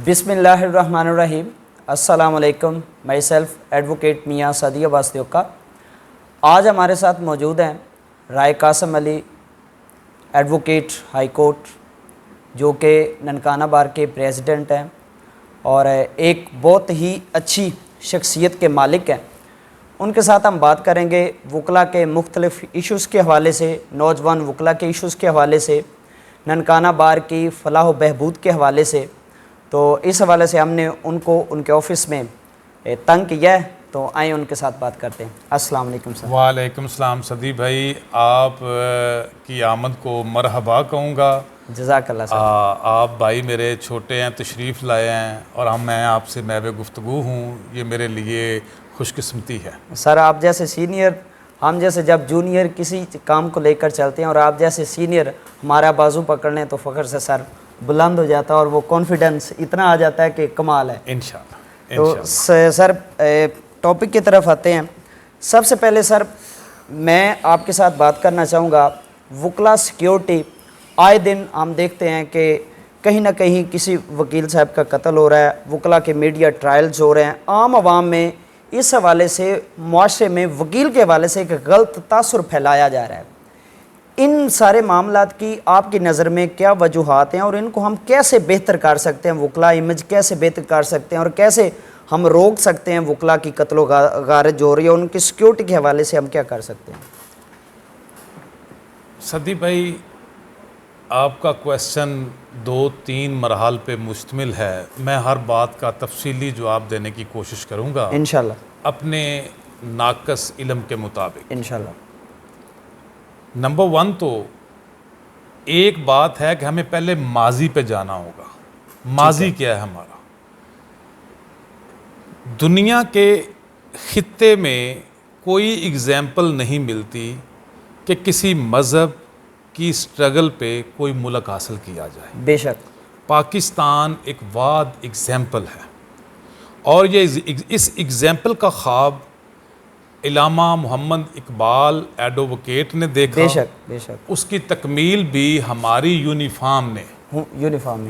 بسم اللہ الرحمن الرحیم۔ السلام علیکم، مائی سیلف ایڈوکیٹ میاں سعدی عباس دیوکا۔ آج ہمارے ساتھ موجود ہیں رائے قاسم علی، ایڈوکیٹ ہائی کورٹ، جو کہ ننکانہ بار کے پریزیڈنٹ ہیں اور ایک بہت ہی اچھی شخصیت کے مالک ہیں۔ ان کے ساتھ ہم بات کریں گے وکلاء کے مختلف ایشوز کے حوالے سے، نوجوان وکلاء کے ایشوز کے حوالے سے، ننکانہ بار کی فلاح و بہبود کے حوالے سے۔ تو اس حوالے سے ہم نے ان کو ان کے آفس میں تنگ کیا ہے، تو آئیں ان کے ساتھ بات کرتے ہیں۔ السلام علیکم سر۔ وعلیکم السلام صدی بھائی، آپ کی آمد کو مرحبا کہوں گا۔ جزاک اللہ سر۔ آپ بھائی میرے چھوٹے ہیں، تشریف لائے ہیں اور میں آپ سے محو گفتگو ہوں، یہ میرے لیے خوش قسمتی ہے۔ سر آپ جیسے سینئر، ہم جیسے جب جونیئر کسی کام کو لے کر چلتے ہیں اور آپ جیسے سینئر ہمارا بازو پکڑ لیں تو فخر سے سر بلند ہو جاتا ہے اور وہ کانفیڈنس اتنا آ جاتا ہے کہ کمال ہے۔ انشاءاللہ تو سر ٹاپک کی طرف آتے ہیں۔ سب سے پہلے سر میں آپ کے ساتھ بات کرنا چاہوں گا، وکلاء سیکیورٹی آئے دن ہم دیکھتے ہیں کہ کہیں نہ کہیں کسی وکیل صاحب کا قتل ہو رہا ہے، وکلاء کے میڈیا ٹرائلز ہو رہے ہیں۔ عام عوام میں اس حوالے سے معاشرے میں وکیل کے حوالے سے ایک غلط تاثر پھیلایا جا رہا ہے۔ ان سارے معاملات کی آپ کی نظر میں کیا وجوہات ہیں اور ان کو ہم کیسے بہتر کر سکتے ہیں؟ وکلاء امیج کیسے بہتر کر سکتے ہیں اور کیسے ہم روک سکتے ہیں وکلاء کی قتل و غارت جو ہو رہی ہے، ان کی سیکیورٹی کے حوالے سے ہم کیا کر سکتے ہیں؟ صدی بھائی، آپ کا کویسچن 2-3 مراحل پہ مشتمل ہے۔ میں ہر بات کا تفصیلی جواب دینے کی کوشش کروں گا انشاءاللہ اپنے ناقص علم کے مطابق۔ انشاءاللہ۔ نمبر 1 تو ایک بات ہے کہ ہمیں پہلے ماضی پہ جانا ہوگا۔ ماضی کیا ہے ہمارا؟ دنیا کے خطے میں کوئی اگزامپل نہیں ملتی کہ کسی مذہب کی سٹرگل پہ کوئی ملک حاصل کیا جائے۔ بے شک۔ پاکستان ایک واحد اگزامپل ہے، اور یہ اس اگزامپل کا خواب علامہ محمد اقبال ایڈوکیٹ نے دیکھا۔ بے شک بے شک۔ اس کی تکمیل بھی ہماری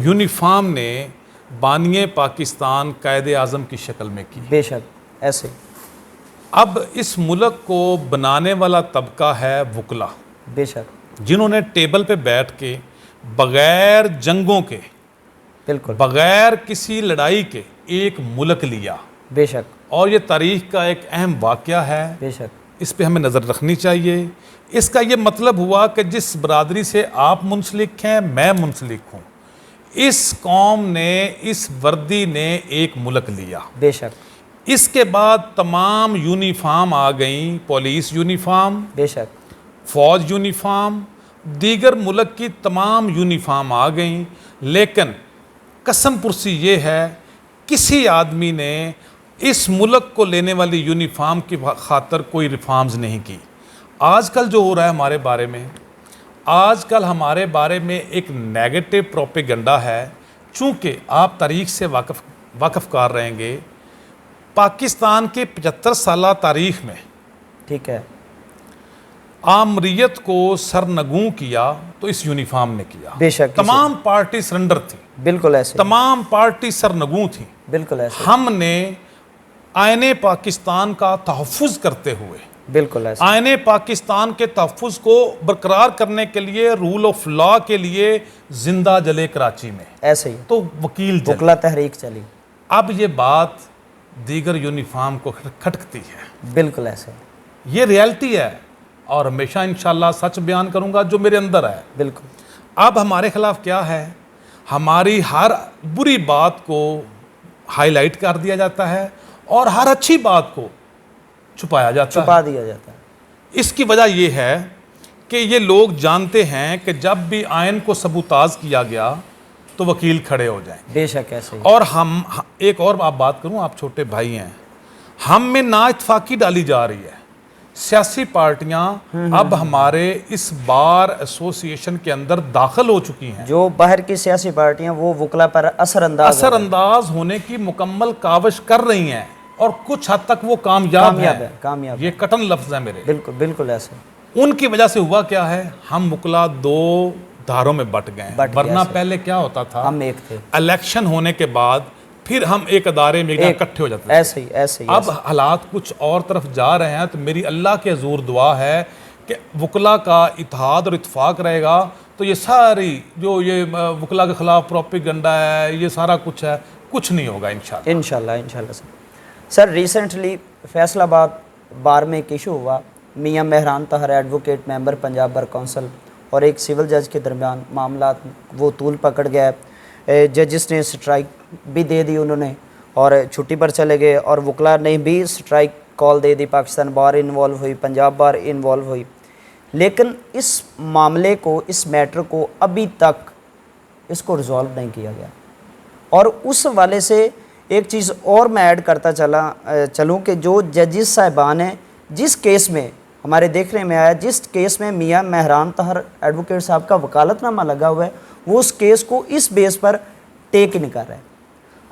یونیفارم نے بانی پاکستان قائد اعظم کی شکل میں کی۔ بے شک ایسے۔ اب اس ملک کو بنانے والا طبقہ ہے وکلاء، بے شک، جنہوں نے ٹیبل پہ بیٹھ کے بغیر جنگوں کے، بالکل، بغیر کسی لڑائی کے ایک ملک لیا، بے شک، اور یہ تاریخ کا ایک اہم واقعہ ہے۔ بے شک، اس پہ ہمیں نظر رکھنی چاہیے۔ اس کا یہ مطلب ہوا کہ جس برادری سے آپ منسلک ہیں، میں منسلک ہوں، اس قوم نے، اس وردی نے ایک ملک لیا۔ بے شک، اس کے بعد تمام یونیفارم آ گئیں، پولیس یونیفارم، بے شک، فوج یونیفارم، دیگر ملک کی تمام یونیفارم آ گئیں، لیکن قسم پرسی یہ ہے کسی آدمی نے اس ملک کو لینے والی یونیفارم کی خاطر کوئی ریفارمز نہیں کی۔ آج کل جو ہو رہا ہے ہمارے بارے میں، آج کل ہمارے بارے میں ایک نیگیٹو پروپیگنڈا ہے۔ چونکہ آپ تاریخ سے واقف کار رہیں گے، پاکستان کے 75 سالہ تاریخ میں ٹھیک ہے، آمریت کو سرنگوں کیا تو اس یونیفارم نے کیا۔ بے شک، تمام پارٹی سرنڈر تھی، بالکل ایسے، تمام پارٹی سرنگوں تھی۔ بالکل ایسے، ہم نے آئین پاکستان کا تحفظ کرتے ہوئے، بالکل ایسے، آئین پاکستان کے تحفظ کو برقرار کرنے کے لیے، رول آف لا کے لیے زندہ جلے کراچی میں، ایسے ہی تو وکیل جلے۔ وکلاء تحریک چلی، اب یہ بات دیگر یونیفارم کو کھٹکتی ہے، بالکل ایسے، یہ ریالٹی ہے، اور ہمیشہ انشاءاللہ سچ بیان کروں گا جو میرے اندر ہے۔ بالکل، اب ہمارے خلاف کیا ہے؟ ہماری ہر بری بات کو ہائی لائٹ کر دیا جاتا ہے اور ہر اچھی بات کو چھپایا جاتا ہے۔ چھپا دیا جاتا ہے۔ اس کی وجہ یہ ہے کہ یہ لوگ جانتے ہیں کہ جب بھی آئین کو سبوتاز کیا گیا تو وکیل کھڑے ہو جائیں۔ بے شک ایسے ہی، اور ہم ایک اور آپ بات کروں، آپ چھوٹے بھائی ہیں، ہم میں نا اتفاقی ڈالی جا رہی ہے۔ سیاسی پارٹیاں اب ہمارے اس بار ایسوسی ایشن کے اندر داخل ہو چکی ہیں، جو باہر کی سیاسی پارٹیاں وہ وکلاء پر اثر انداز ہونے کی مکمل کاوش کر رہی ہیں، اور کچھ حد تک وہ کامیاب ہیں۔ کامیاب، یہ کٹن لفظ ہے میرے۔ بالکل، بالکل ایسے، ان کی وجہ سے ہوا کیا ہے؟ ہم وکلاء 2 دھاروں میں بٹ گئے ہیں، ورنہ پہلے کیا ہوتا تھا، ہم ایک تھے، الیکشن ہونے کے بعد پھر ہم ایک ادارے میں اکٹھے ہو جاتے تھے، ایسے ہی اب حالات کچھ اور طرف جا رہے ہیں۔ تو میری اللہ کے حضور دعا ہے کہ وکلا کا اتحاد اور اتفاق رہے گا تو یہ ساری جو یہ وکلا کے خلاف پروپیگنڈا ہے، یہ سارا کچھ ہے، کچھ نہیں ہوگا انشاءاللہ۔ انشاءاللہ سر ریسنٹلی فیصل آباد بار میں ایک ایشو ہوا، میاں مہران طاہر ایڈوکیٹ ممبر پنجاب بار کونسل اور ایک سول جج کے درمیان معاملات وہ طول پکڑ گیا ہے، ججز نے سٹرائک بھی دے دی انہوں نے اور چھٹی پر چلے گئے، اور وکلا نے بھی سٹرائک کال دے دی، پاکستان بار انوالو ہوئی، پنجاب بار انوالو ہوئی، لیکن اس معاملے کو، اس میٹر کو ابھی تک اس کو ریزالو نہیں کیا گیا۔ اور اس حوالے سے ایک چیز اور میں ایڈ کرتا چلوں کہ جو ججز صاحبان ہیں، جس کیس میں ہمارے دیکھنے میں آیا، جس کیس میں میاں مہران طاہر ایڈوکیٹ صاحب کا وکالت نامہ لگا ہوا ہے، وہ اس کیس کو اس بیس پر ٹیک نہیں کر رہے ہیں۔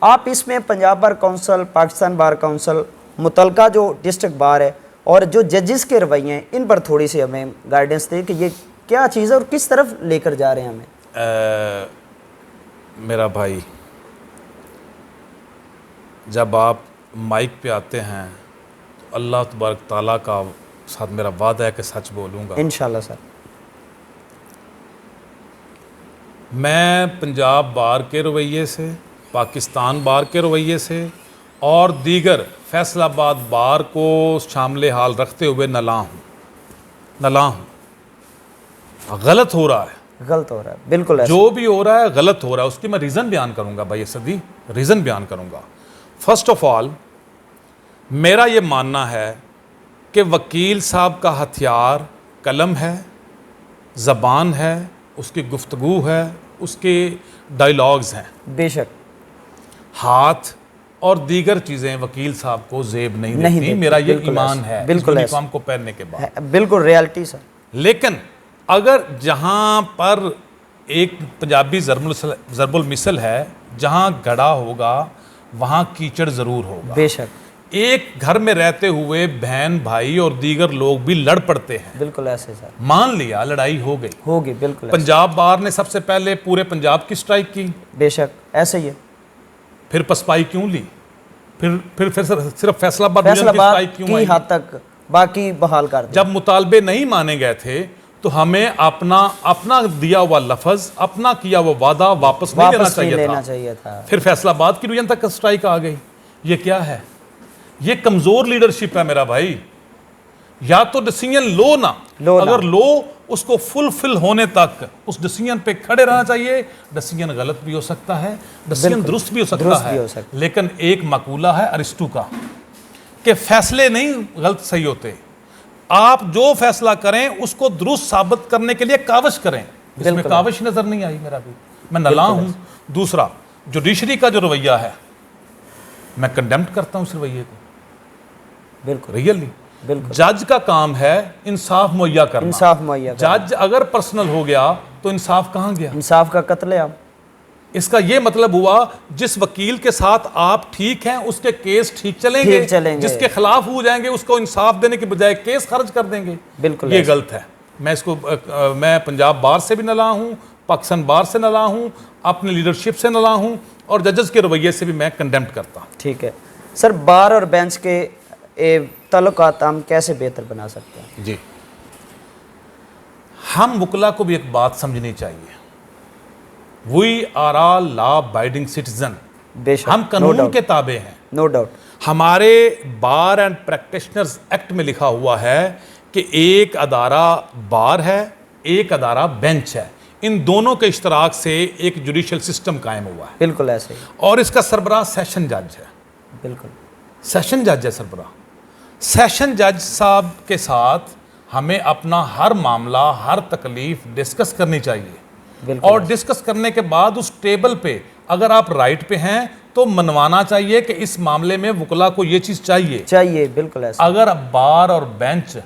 آپ اس میں Punjab bar council, Pakistan bar council, متعلقہ جو ڈسٹرکٹ بار ہے اور جو ججز کے رویے ہیں، ان پر تھوڑی سی ہمیں گائیڈنس دیں کہ یہ کیا چیز ہے اور کس طرف لے کر جا رہے ہیں ہمیں۔ میرا بھائی، جب آپ مائک پہ آتے ہیں تو اللہ تبارک تعالیٰ کا ساتھ میرا وعدہ ہے کہ سچ بولوں گا۔ انشاءاللہ سر۔ میں پنجاب بار کے رویے سے، پاکستان بار کے رویے سے اور دیگر فیصل آباد بار کو شامل حال رکھتے ہوئے نالاں ہوں۔ غلط ہو رہا ہے، غلط ہو رہا ہے، بالکل ایسا جو بھی ہو رہا ہے غلط ہو رہا ہے، اس کی میں ریزن بیان کروں گا بھائی اسدی، ریزن بیان کروں گا۔ فرسٹ آف آل میرا یہ ماننا ہے کہ وکیل صاحب کا ہتھیار قلم ہے، زبان ہے، اس کی گفتگو ہے، اس کے ڈائیلاگز ہیں، بے شک، ہاتھ اور دیگر چیزیں وکیل صاحب کو زیب نہیں دیتی، میرا یہ ایمان ہے یونیفارم کو پہننے کے بعد، بالکل ریالٹی سر۔ لیکن اگر جہاں پر ایک پنجابی ضرب المثل ہے، جہاں گڑھا ہوگا وہاں کیچڑ ضرور ہوگا، بے شک، ایک گھر میں رہتے ہوئے بہن بھائی اور دیگر لوگ بھی لڑ پڑتے ہیں، بالکل ایسے سر، مان لیا لڑائی ہو گئی، ہوگی، بالکل ایسے، پنجاب بار نے سب سے پہلے پورے پنجاب کی سٹرائک کی، بے شک ایسے ہی ہے۔ پھر پسپائی کیوں لی؟ پھر صرف فیصل آباد فیصل کی آباد سٹرائک کیوں کی آئی؟ حد تک باقی بحال کر دیا۔ جب مطالبے نہیں مانے گئے تھے تو ہمیں اپنا دیا ہوا لفظ، اپنا کیا ہوا وعدہ واپس نہیں لینا چاہیے تھا۔ پھر فیصل آباد کی ریجن تک سٹرائک آ گئی۔ یہ کیا ہے؟ یہ کمزور لیڈرشپ ہے میرا بھائی۔ یا تو ڈیسیژن لو نا، اگر لو اس کو فل ہونے تک اس ڈیسیژن پہ کھڑے رہنا چاہیے۔ ڈیسیژن غلط بھی ہو سکتا ہے، ڈیسیژن درست بھی ہو سکتا ہے، لیکن ایک مقولہ ہے ارسطو کا کہ فیصلے نہیں غلط صحیح ہوتے، آپ جو فیصلہ کریں اس کو درست ثابت کرنے کے لیے کاوش کریں۔ اس میں کاوش نظر نہیں آئی میرا بھی، میں نالاں ہوں۔ دوسرا جوڈیشری کا جو رویہ ہے، میں کنڈیمٹ کرتا ہوں اس رویے کو، بالکل ریئلی۔ جج کا کام ہے انصاف مہیا کرنا، انصاف مہیا کرنا۔ جج اگر پرسنل ہو گیا تو انصاف کہاں گیا؟ انصاف کا قتل ہے۔ اس کا یہ مطلب ہوا جس وکیل کے ساتھ آپ ٹھیک ہیں اس کے کیس ٹھیک چلیں گے، جس کے خلاف ہو جائیں گے اس کو انصاف دینے کے بجائے کیس خرچ کر دیں گے، بالکل یہ غلط ہے۔ میں پنجاب بار سے بھی نالاں ہوں، پاکستان بار سے نالاں ہوں، اپنے لیڈرشپ سے نالاں ہوں، اور ججز کے رویے سے بھی میں کنڈیمٹ کرتا ہوں۔ ٹھیک ہے سر، بار اور بینچ کے تعلقات ہم کیسے بہتر بنا سکتے ہیں؟ جی، ہم وکلا کو بھی ایک بات سمجھنی چاہیے، we are all law abiding citizen, ہم قانون کے تابع ہیں، نو ڈاؤٹ۔ ہمارے بار اینڈ پریکٹیشنرز ایکٹ میں لکھا ہوا ہے کہ ایک ادارہ بار ہے، ایک ادارہ بینچ ہے، ان دونوں کے اشتراک سے ایک جوڈیشل سسٹم قائم ہوا ہے، بالکل ایسے ہی، اور اس کا سربراہ سیشن جج ہے، بالکل سیشن جج ہے سربراہ۔ سیشن جج صاحب کے ساتھ ہمیں اپنا ہر معاملہ، ہر تکلیف ڈسکس کرنی چاہیے، اور ڈسکس کرنے کے بعد اس ٹیبل پہ اگر آپ رائٹ پہ ہیں تو منوانا چاہیے کہ اس معاملے میں وکلا کو یہ چیز چاہیے، بالکل ایسا۔ اگر بار اور بینچ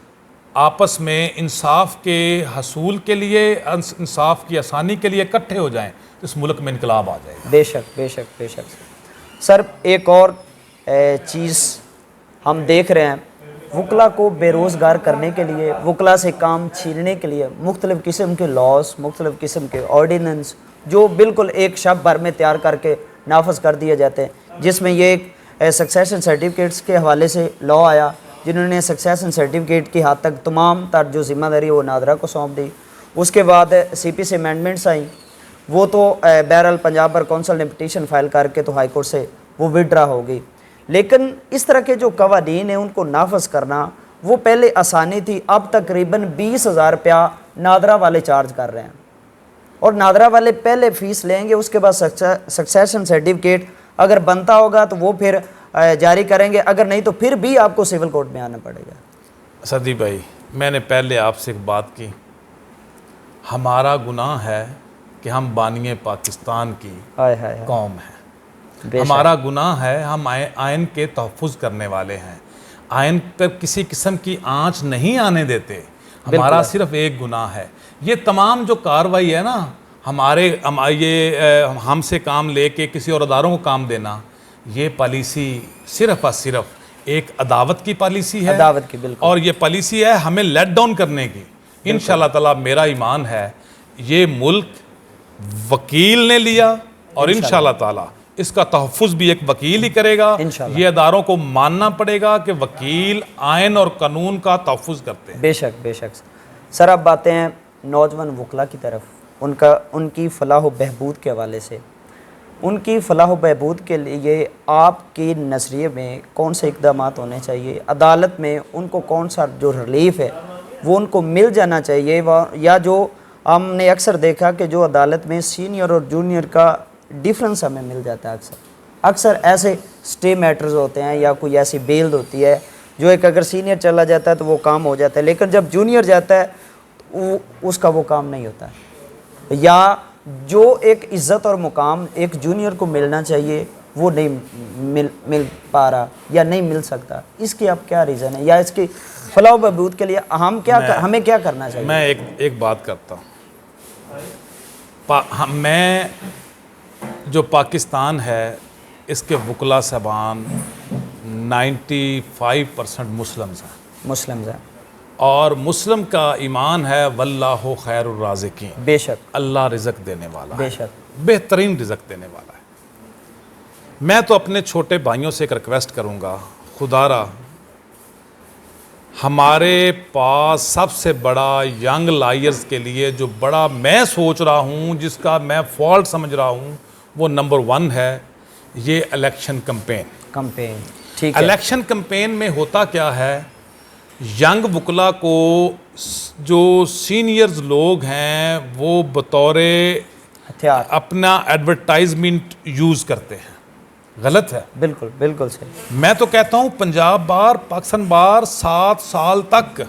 آپس میں انصاف کے حصول کے لیے، انصاف کی آسانی کے لیے اکٹھے ہو جائیں تو اس ملک میں انقلاب آ جائے گا۔ بے شک بے شک بے شک۔ سر ایک اور چیز ہم دیکھ رہے ہیں وکلا کو بے روزگار کرنے کے لیے، وکلا سے کام چھیننے کے لیے مختلف قسم کے لاس، مختلف قسم کے آرڈیننس جو بالکل ایک شب بھر میں تیار کر کے نافذ کر دیے جاتے ہیں، جس میں یہ ایک سکسیشن سرٹیفکیٹس کے حوالے سے لا آیا، جنہوں نے سکسیشن سرٹیفکیٹ کی حد تک تمام تر جو ذمہ داری وہ نادرا کو سونپ دی۔ اس کے بعد سی پی سے امینڈمنٹس آئیں، وہ تو بہرحال پنجاب بار کونسل نے پٹیشن فائل کر کے تو ہائی کورٹ سے وہ وڈرا ہوگی، لیکن اس طرح کے جو قوانین ہیں ان کو نافذ کرنا وہ پہلے آسانی تھی، اب تقریباً 20,000 روپیہ نادرا والے چارج کر رہے ہیں، اور نادرا والے پہلے فیس لیں گے، اس کے بعد سکسیشن سرٹیفکیٹ اگر بنتا ہوگا تو وہ پھر جاری کریں گے، اگر نہیں تو پھر بھی آپ کو سول کورٹ میں آنا پڑے گا۔ صدی بھائی، میں نے پہلے آپ سے ایک بات کی، ہمارا گناہ ہے کہ ہم بانی پاکستان کی قوم ہیں، ہمارا گناہ ہے ہم آئین کے تحفظ کرنے والے ہیں، آئین پر کسی قسم کی آنچ نہیں آنے دیتے، ہمارا صرف ایک گناہ ہے۔ یہ تمام جو کاروائی ہے نا، ہم سے کام لے کے کسی اور اداروں کو کام دینا، یہ پالیسی صرف اور صرف ایک عداوت کی پالیسی ہے، عداوت کی، بالکل، اور یہ پالیسی ہے ہمیں لیٹ ڈاؤن کرنے کی۔ انشاءاللہ تعالیٰ میرا ایمان ہے یہ ملک وکیل نے لیا، اور انشاءاللہ تعالیٰ اس کا تحفظ بھی ایک وکیل ہی کرے گا۔ یہ اداروں کو ماننا پڑے گا کہ وکیل آئین اور قانون کا تحفظ کرتے ہیں۔ بے شک بے شک۔ سر اب باتیں ہیں نوجوان وکلا کی طرف، ان کی فلاح و بہبود کے حوالے سے، ان کی فلاح و بہبود کے لیے آپ کے نظریے میں کون سے اقدامات ہونے چاہیے؟ عدالت میں ان کو کون سا جو ریلیف ہے وہ ان کو مل جانا چاہیے، یا جو ہم نے اکثر دیکھا کہ جو عدالت میں سینئر اور جونیئر کا ڈیفرنس ہمیں مل جاتا ہے، اکثر ایسے سٹے میٹرز ہوتے ہیں یا کوئی ایسی بیل ہوتی ہے جو ایک اگر سینئر چلا جاتا ہے تو وہ کام ہو جاتا ہے، لیکن جب جونیئر جاتا ہے اس کا وہ کام نہیں ہوتا ہے، یا جو ایک عزت اور مقام ایک جونیئر کو ملنا چاہیے وہ نہیں مل پا رہا یا نہیں مل سکتا، اس کی اب کیا ریزن ہے، یا اس کی فلاح و بہبود کے لیے ہمیں کیا کرنا چاہیے؟ میں ایک بات کرتا ہوں، میں جو پاکستان ہے اس کے وکلا صاحبان 95% مسلمز ہیں، اور مسلم کا ایمان ہے واللہ خیر الرازقین، بے شک اللہ رزق دینے والا ہے، بے شک بہترین رزق دینے والا ہے۔ میں تو اپنے چھوٹے بھائیوں سے ایک ریکویسٹ کروں گا، خدا را ہمارے پاس سب سے بڑا ینگ لائرز کے لیے جو بڑا میں سوچ رہا ہوں، جس کا میں فالٹ سمجھ رہا ہوں، وہ نمبر 1 ہے یہ الیکشن کمپین۔ ٹھیک ہے، الیکشن کمپین میں ہوتا کیا ہے، ینگ وکلا کو جو سینئرز لوگ ہیں وہ بطور ہتھیار اپنا ایڈورٹائزمنٹ یوز کرتے ہیں، غلط ہے، بالکل بالکل صحیح۔ میں تو کہتا ہوں پنجاب بار پاکستان بار 7 سال تک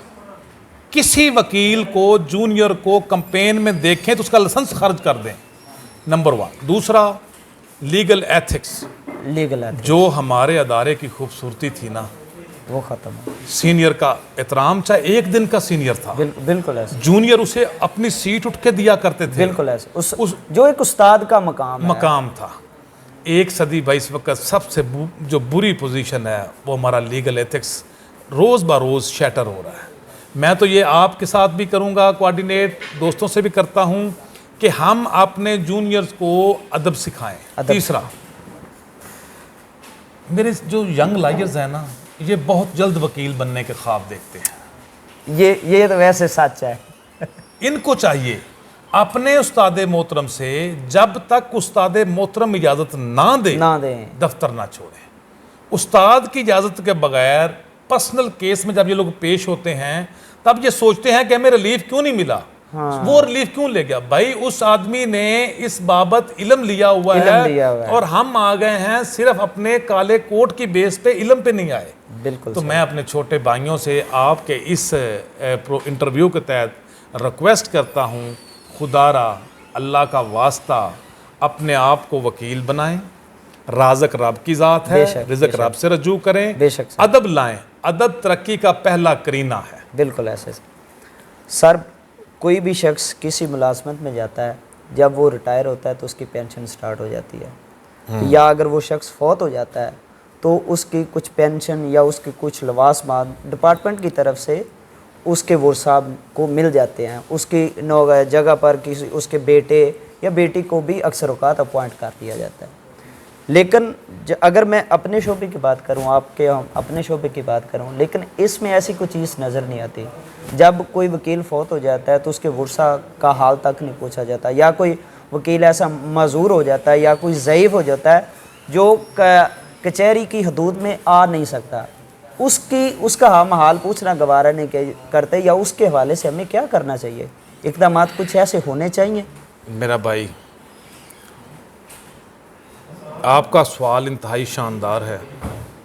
کسی وکیل کو جونیئر کو کمپین میں دیکھیں تو اس کا لائسنس خارج کر دیں، نمبر 1۔ دوسرا، لیگل ایتھکس، جو ہمارے ادارے کی خوبصورتی تھی نا وہ ختم ہے، سینئر کا احترام، چاہے ایک دن کا سینئر تھا، بالکل ایسے، جونیئر اسے اپنی سیٹ اٹھ کے دیا کرتے تھے، بالکل ایسے، جو ایک استاد کا مقام تھا۔ ایک صدی بھائی اس وقت سب سے جو بری پوزیشن ہے وہ ہمارا لیگل ایتھکس روز بروز شیٹر ہو رہا ہے۔ میں تو یہ آپ کے ساتھ بھی کروں گا کوآرڈینیٹ، دوستوں سے بھی کرتا ہوں کہ ہم اپنے جونیئرز کو ادب سکھائیں۔ تیسرا، میرے جو ینگ لائرز ہیں نا یہ بہت جلد وکیل بننے کے خواب دیکھتے ہیں، یہ تو ویسے سچ ہے، ان کو چاہیے اپنے استاد محترم سے جب تک استاد محترم اجازت نہ دیں دفتر نہ چھوڑیں۔ استاد کی اجازت کے بغیر پرسنل کیس میں جب یہ لوگ پیش ہوتے ہیں تب یہ سوچتے ہیں کہ ہمیں ریلیف کیوں نہیں ملا، وہ ریلیف کیوں لے گیا؟ بھائی اس آدمی نے اس بابت علم لیا ہوا ہے، اور ہم آ گئے ہیں صرف اپنے کالے کوٹ کی بیس پہ، علم پہ نہیں آئے۔ بالکل تو میں اپنے چھوٹے بھائیوں سے آپ کے اس انٹرویو کے تحت ریکویسٹ کرتا ہوں، خدا را اللہ کا واسطہ اپنے آپ کو وکیل بنائیں، رازق رب کی ذات ہے، رزق رب سے رجوع کریں، ادب لائیں، ادب ترقی کا پہلا کرینہ ہے۔ بالکل ایسے سر، کوئی بھی شخص کسی ملازمت میں جاتا ہے جب وہ ریٹائر ہوتا ہے تو اس کی پینشن سٹارٹ ہو جاتی ہے، یا اگر وہ شخص فوت ہو جاتا ہے تو اس کی کچھ پینشن یا اس کی کچھ لوازمات ڈپارٹمنٹ کی طرف سے اس کے ورثاء کو مل جاتے ہیں. اس کی جگہ پر کسی اس کے بیٹے یا بیٹی کو بھی اکثر اوقات اپوائنٹ کر دیا جاتا ہے. لیکن اگر میں اپنے شعبے کی بات کروں، آپ کے اپنے شعبے کی بات کروں، لیکن اس میں ایسی کوئی چیز نظر نہیں آتی. جب کوئی وکیل فوت ہو جاتا ہے تو اس کے ورثاء کا حال تک نہیں پوچھا جاتا، یا کوئی وکیل ایسا معذور ہو جاتا ہے یا کوئی ضعیف ہو جاتا ہے جو کچہری کی حدود میں آ نہیں سکتا، اس کا ہم حال پوچھنا گوارا نہیں کرتے، یا اس کے حوالے سے ہمیں کیا کرنا چاہیے؟ اقدامات کچھ ایسے ہونے چاہیے. میرا بھائی، آپ کا سوال انتہائی شاندار ہے.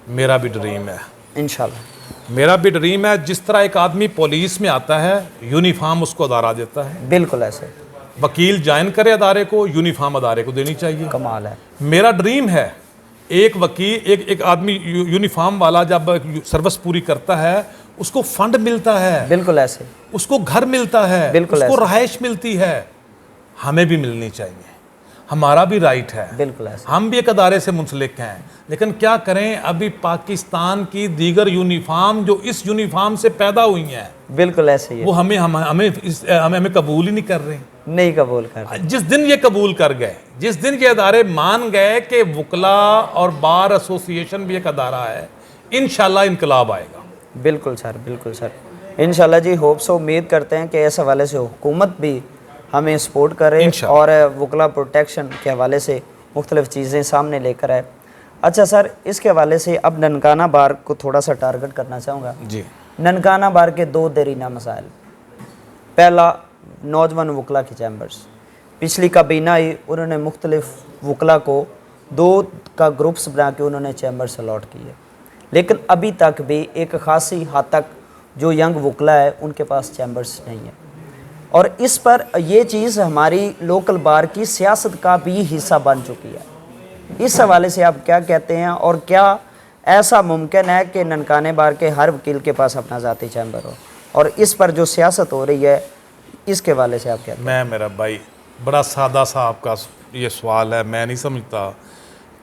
میرا بھی ڈریم ہے، انشاءاللہ. میرا بھی ڈریم ہے. جس طرح ایک آدمی پولیس میں آتا ہے، یونیفارم اس کو ادارہ دیتا ہے. بالکل ایسے. وکیل جوائن کرے ادارے کو، یونیفارم ادارے کو دینی چاہیے. کمال ہے. میرا ڈریم ہے ایک وکیل، ایک آدمی یونیفارم والا جب سروس پوری کرتا ہے اس کو فنڈ ملتا ہے. بالکل ایسے. اس کو گھر ملتا ہے، بالکل اس کو رہائش ملتی ہے. ہمیں بھی ملنی چاہیے، ہمارا بھی رائٹ ہے. بالکل ایسے. ہم بھی ایک ادارے سے منسلک ہیں. لیکن کیا کریں، ابھی پاکستان کی دیگر یونیفارم جو اس یونیفارم سے پیدا ہوئی ہیں، بالکل ایسے ہی ہے. وہ ہمیں قبول ہی نہیں کر رہے. نہیں قبول کر. جس دن یہ قبول کر گئے، جس دن یہ ادارے مان گئے کہ وکلاء اور بار ایسوسی ایشن بھی ایک ادارہ ہے، انشاءاللہ انقلاب آئے گا. بالکل سر، بالکل سر. انشاءاللہ جی. Hope so. امید کرتے ہیں کہ اس حوالے سے حکومت بھی ہمیں سپورٹ کرے اور وکلاء پروٹیکشن کے حوالے سے مختلف چیزیں سامنے لے کر آئے. اچھا سر، اس کے حوالے سے اب ننکانہ بار کو تھوڑا سا ٹارگٹ کرنا چاہوں گا. جی. ننکانہ بار کے 2 دیرینہ مسائل. پہلا، نوجوان وکلاء کی چیمبرز. پچھلی کابینہ ہی انہوں نے مختلف وکلاء کو 2 کا گروپس بنا کے انہوں نے چیمبرز الاٹ کی ہے، لیکن ابھی تک بھی ایک خاصی حد تک جو ینگ وکلاء ہے ان کے پاس چیمبرز نہیں ہے. اور اس پر یہ چیز ہماری لوکل بار کی سیاست کا بھی حصہ بن چکی ہے. اس حوالے سے آپ کیا کہتے ہیں، اور کیا ایسا ممکن ہے کہ ننکانہ بار کے ہر وکیل کے پاس اپنا ذاتی چیمبر ہو؟ اور اس پر جو سیاست ہو رہی ہے اس کے حوالے سے آپ کیا کہتے ہیں؟ میرا بھائی، بڑا سادہ سا آپ کا یہ سوال ہے. میں نہیں سمجھتا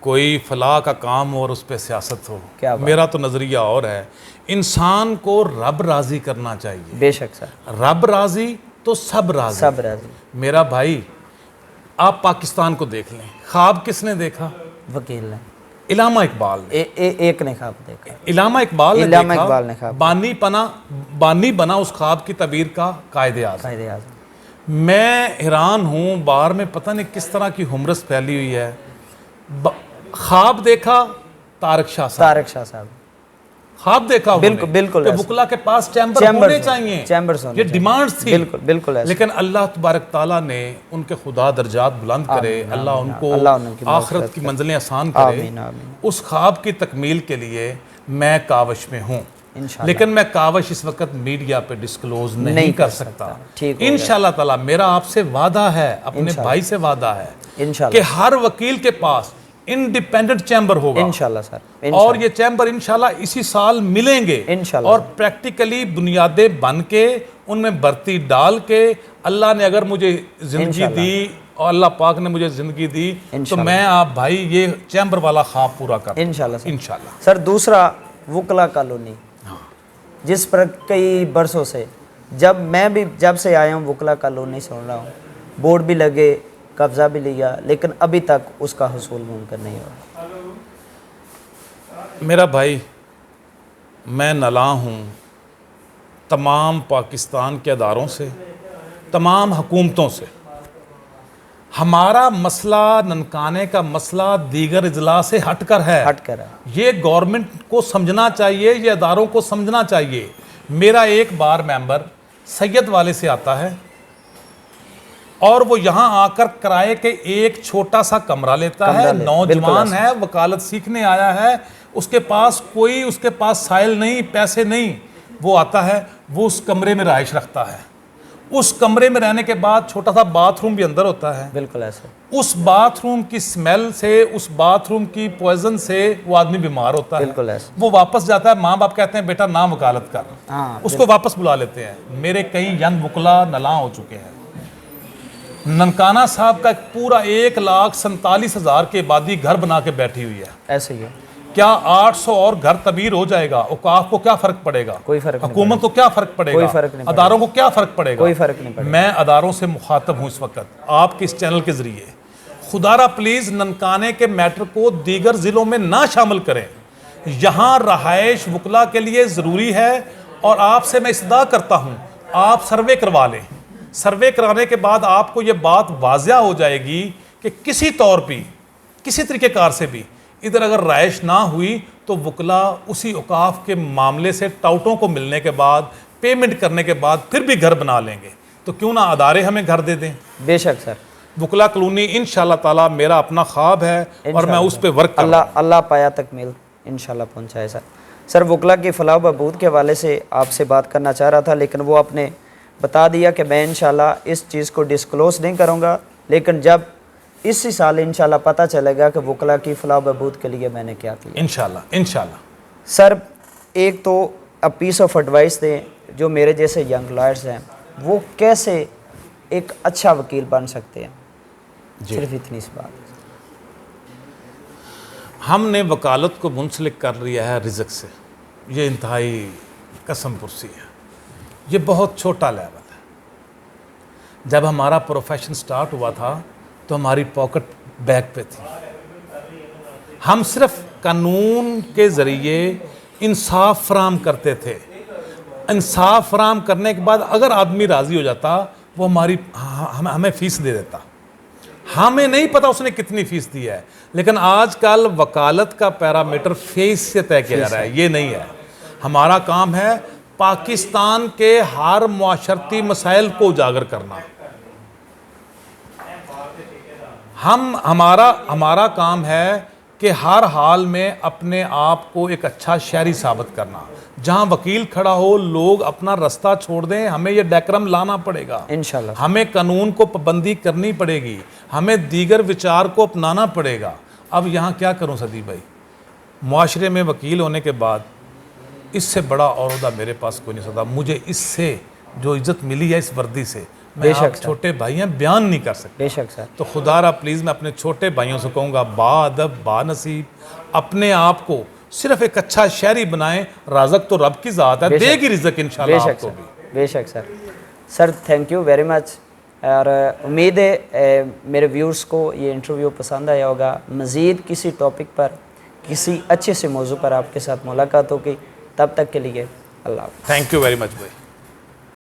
کوئی فلاح کا کام ہو اور اس پہ سیاست ہو. میرا تو نظریہ اور ہے. انسان کو رب راضی کرنا چاہیے. بے شک سر. رب راضی تو سب راضی. سب راضی. میرا بھائی، آپ پاکستان کو دیکھ لیں. خواب کس نے دیکھا؟ وکیل نے. علامہ اقبال نے. ایک نے خواب دیکھا. علامہ اقبال نے علامہ اقبال نے خواب. بانی بنا اس خواب کی تعبیر کا قائد اعظم. میں حیران ہوں، بار میں پتہ نہیں کس طرح کی ہمرس پھیلی ہوئی ہے. خواب دیکھا طارق شاہ صاحب. خواب دیکھا بالکل کہ وکلاء کے پاس چیمبر ہونے چاہیے. یہ ڈیمانڈز تھی. بالکل. لیکن اللہ تبارک تعالیٰ نے ان کے خدا درجات بلند کرے، اللہ ان کو آخرت کی منزلیں آسان کرے. اس خواب کی تکمیل کے لیے میں کاوش میں ہوں، لیکن میں کاوش اس وقت میڈیا پہ ڈسکلوز نہیں کر سکتا. انشاءاللہ تعالیٰ میرا آپ سے وعدہ ہے، اپنے بھائی سے وعدہ ہے کہ ہر وکیل کے پاس انڈیپینڈنٹ چیمبر ہوگا. انشاءاللہ سر. اور یہ چیمبر انشاءاللہ اسی سال ملیں گے. اور پریکٹیکلی بنیادیں بن کے ان میں برتی ڈال کے، اللہ نے اگر مجھے زندگی دی اور اللہ پاک نے مجھے زندگی دی تو میں آپ بھائی یہ چیمبر والا خواب پورا کروں انشاءاللہ. سر دوسرا، وکلاء کالونی، جس پر کئی برسوں سے جب سے آیا ہوں وکلاء کالونی سن رہا ہوں. بورڈ بھی لگے، قبضہ بھی لیا، لیکن ابھی تک اس کا حصول ممکن نہیں ہوا. میرا بھائی، میں نالاں ہوں تمام پاکستان کے اداروں سے، تمام حکومتوں سے. ہمارا مسئلہ، ننکانہ کا مسئلہ دیگر اضلاع سے ہٹ کر ہے. یہ گورنمنٹ کو سمجھنا چاہیے، یہ اداروں کو سمجھنا چاہیے. میرا ایک بار ممبر سید والے سے آتا ہے اور وہ یہاں آ کر کرائے کے ایک چھوٹا سا کمرہ لیتا ہے. نوجوان ہے، وکالت سیکھنے آیا ہے، اس کے پاس سائل نہیں، پیسے نہیں. وہ آتا ہے، وہ اس کمرے میں رہائش رکھتا ہے. اس کمرے میں رہنے کے بعد چھوٹا سا باتھ روم بھی اندر ہوتا ہے. بالکل ایسے. اس باتھ روم کی سمیل سے، اس باتھ روم کی پوائزن سے وہ آدمی بیمار ہوتا ہے. بالکل ایسے. وہ واپس جاتا ہے، ماں باپ کہتے ہیں بیٹا نہ وکالت کر، اس کو واپس بلا لیتے ہیں. میرے کئی ینگ وکلاء نالاں ہو چکے ہیں. ننکانہ صاحب کا پورا 1,47,000 کی آبادی گھر بنا کے بیٹھی ہوئی ہے. ایسے ہی ہے. کیا 800 اور گھر تعمیر ہو جائے گا؟ اوقاف کو کیا فرق پڑے گا؟ کوئی فرق نہیں حکومت کو کیا فرق پڑے کوئی گا؟ فرق نہیں اداروں کو کیا فرق پڑے گا؟ کوئی فرق نہیں پڑے گا۔ میں اداروں سے مخاطب ہوں اس وقت آپ کے اس چینل کے ذریعے، خدا را پلیز ننکانے کے میٹر کو دیگر ضلعوں میں نہ شامل کریں۔ یہاں رہائش وکلا کے لیے ضروری ہے، اور آپ سے میں استدعا کرتا ہوں آپ سروے کروا لیں۔ سروے کرانے کے بعد آپ کو یہ بات واضح ہو جائے گی کہ کسی طور پہ کسی طریقے کار سے بھی ادھر اگر رہائش نہ ہوئی تو وکلا اسی اوقاف کے معاملے سے ٹاؤٹوں کو ملنے کے بعد، پیمنٹ کرنے کے بعد پھر بھی گھر بنا لیں گے۔ تو کیوں نہ ادارے ہمیں گھر دے دیں؟ بے شک سر، وکلا کالونی انشاءاللہ تعالی میرا اپنا خواب ہے اور میں اس پہ ورک کر رہا ہوں۔ اللہ پایا تکمیل انشاءاللہ پہنچائے سر۔ سر وکلا کی فلاح و بہبود کے حوالے سے آپ سے بات کرنا چاہ رہا تھا، لیکن وہ آپ نے بتا دیا کہ میں انشاءاللہ اس چیز کو ڈسکلوز نہیں کروں گا، لیکن جب اسی سال انشاءاللہ پتہ چلے گا کہ وکلا کی فلاح و بہبود کے لیے میں نے کیا کیا۔ انشاءاللہ سر ایک تو اب پیس آف ایڈوائس دیں جو میرے جیسے ینگ لائرز ہیں، وہ کیسے ایک اچھا وکیل بن سکتے ہیں؟ صرف اتنی سی بات۔ ہم نے وکالت کو منسلک کر لیا ہے رزق سے، یہ انتہائی قسم پرسی ہے، یہ بہت چھوٹا لیول ہے۔ جب ہمارا پروفیشن سٹارٹ ہوا تھا تو ہماری پاکٹ بیک پہ تھی، ہم صرف قانون کے ذریعے انصاف فراہم کرتے تھے۔ انصاف فراہم کرنے کے بعد اگر آدمی راضی ہو جاتا وہ ہمیں فیس دے دیتا، ہمیں نہیں پتا اس نے کتنی فیس دی ہے۔ لیکن آج کل وکالت کا پیرامیٹر فیس سے طے کیا جا رہا ہے، یہ نہیں ہے۔ ہمارا کام ہے پاکستان کے ہر معاشرتی مسائل کو اجاگر کرنا۔ ہمارا کام ہے کہ ہر حال میں اپنے آپ کو ایک اچھا شہری ثابت کرنا۔ جہاں وکیل کھڑا ہو لوگ اپنا رستہ چھوڑ دیں، ہمیں یہ ڈیکرم لانا پڑے گا انشاءاللہ ہمیں قانون کو پابندی کرنی پڑے گی، ہمیں دیگر وچار کو اپنانا پڑے گا۔ اب یہاں کیا کروں صدیق بھائی، معاشرے میں وکیل ہونے کے بعد اس سے بڑا عہدہ میرے پاس کوئی نہیں سکتا۔ مجھے اس سے جو عزت ملی ہے اس وردی سے، میں آپ چھوٹے بھائی ہیں بیان نہیں کر سکتا۔ بے شک سر۔ تو خدا را پلیز میں اپنے چھوٹے بھائیوں سے کہوں گا با ادب با نصیب اپنے آپ کو صرف ایک اچھا شہری بنائیں۔ رازق تو رب کی ذات ہے، دے گی رزق انشاءاللہ آپ کو بھی۔ بے شک sir. Sir thank you very much, اور امید ہے میرے ویورز کو یہ انٹرویو پسند آیا ہوگا۔ مزید کسی ٹاپک پر کسی اچھے سے موضوع پر آپ کے ساتھ ملاقات ہوگی، تب تک کے لیے اللہ حافظ۔ تھینک یو ویری مچ بھائی۔